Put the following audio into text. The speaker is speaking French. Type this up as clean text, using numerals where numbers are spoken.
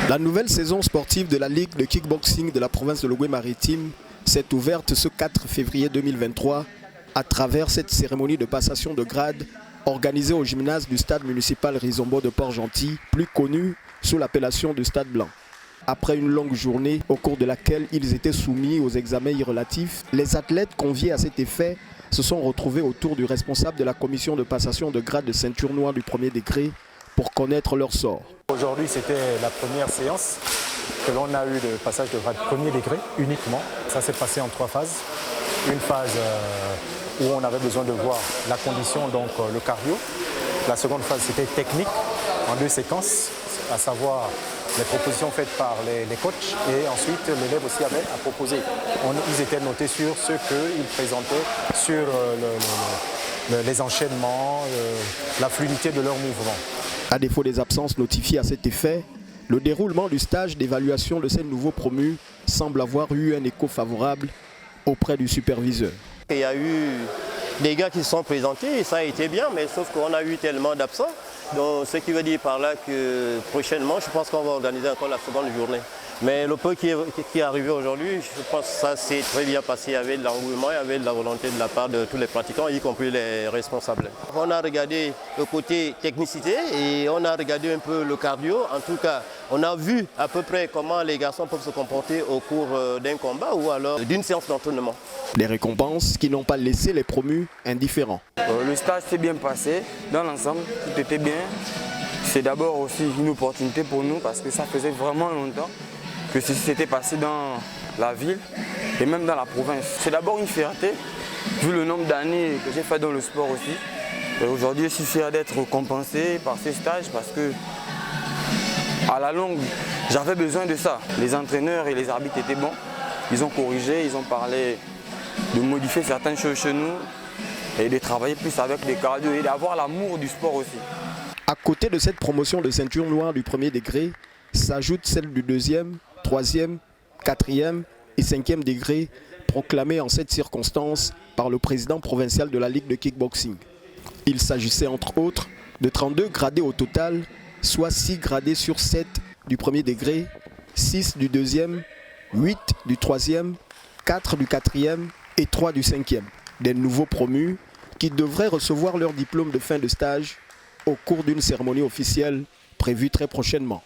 La nouvelle saison sportive de la Ligue de kickboxing de la province de Logoué-Maritime s'est ouverte ce 4 février 2023 à travers cette cérémonie de passation de grade organisée au gymnase du stade municipal Rizombo de Port-Gentil, plus connu sous l'appellation du Stade Blanc. Après une longue journée au cours de laquelle ils étaient soumis aux examens relatifs, les athlètes conviés à cet effet se sont retrouvés autour du responsable de la commission de passation de grade de ceinture noire du premier degré pour connaître leur sort. Aujourd'hui, c'était la première séance que l'on a eu de passage de grade premier degré uniquement. Ça s'est passé en 3 phases. Une phase où on avait besoin de voir la condition, donc le cardio. La seconde phase, c'était technique en 2 séquences, à savoir les propositions faites par les coachs, et ensuite l'élève aussi avait à proposer. Ils étaient notés sur ce qu'ils présentaient, sur les enchaînements, la fluidité de leurs mouvements. À défaut des absences notifiées à cet effet, le déroulement du stage d'évaluation de ces nouveaux promus semble avoir eu un écho favorable auprès du superviseur. Il y a eu des gars qui se sont présentés et ça a été bien, mais sauf qu'on a eu tellement d'absents. Donc, ce qui veut dire par là que prochainement, je pense qu'on va organiser encore la seconde journée. Mais le peu qui est arrivé aujourd'hui, je pense que ça s'est très bien passé avec l'engouement et avec la volonté de la part de tous les pratiquants, y compris les responsables. On a regardé le côté technicité et on a regardé un peu le cardio. En tout cas, on a vu à peu près comment les garçons peuvent se comporter au cours d'un combat ou alors d'une séance d'entraînement. Des récompenses qui n'ont pas laissé les promus indifférents. Le stage s'est bien passé, dans l'ensemble, tout était bien. C'est d'abord aussi une opportunité pour nous parce que ça faisait vraiment longtemps que ceci s'était passé dans la ville et même dans la province. C'est d'abord une fierté, vu le nombre d'années que j'ai fait dans le sport aussi. Et aujourd'hui, je suis fier d'être récompensé par ces stages parce que, à la longue, j'avais besoin de ça. Les entraîneurs et les arbitres étaient bons. Ils ont corrigé, ils ont parlé de modifier certaines choses chez nous et de travailler plus avec les cardio et d'avoir l'amour du sport aussi. À côté de cette promotion de ceinture noire du premier degré, s'ajoute celle du 2e, 3e, 4e et 5e degré proclamée en cette circonstance par le président provincial de la Ligue de kickboxing. Il s'agissait entre autres de 32 gradés au total, soit 6 gradés sur 7 du premier degré, 6 du 2e, 8 du 3e, 4 du 4e et 3 du 5e. Des nouveaux promus qui devraient recevoir leur diplôme de fin de stage au cours d'une cérémonie officielle prévue très prochainement.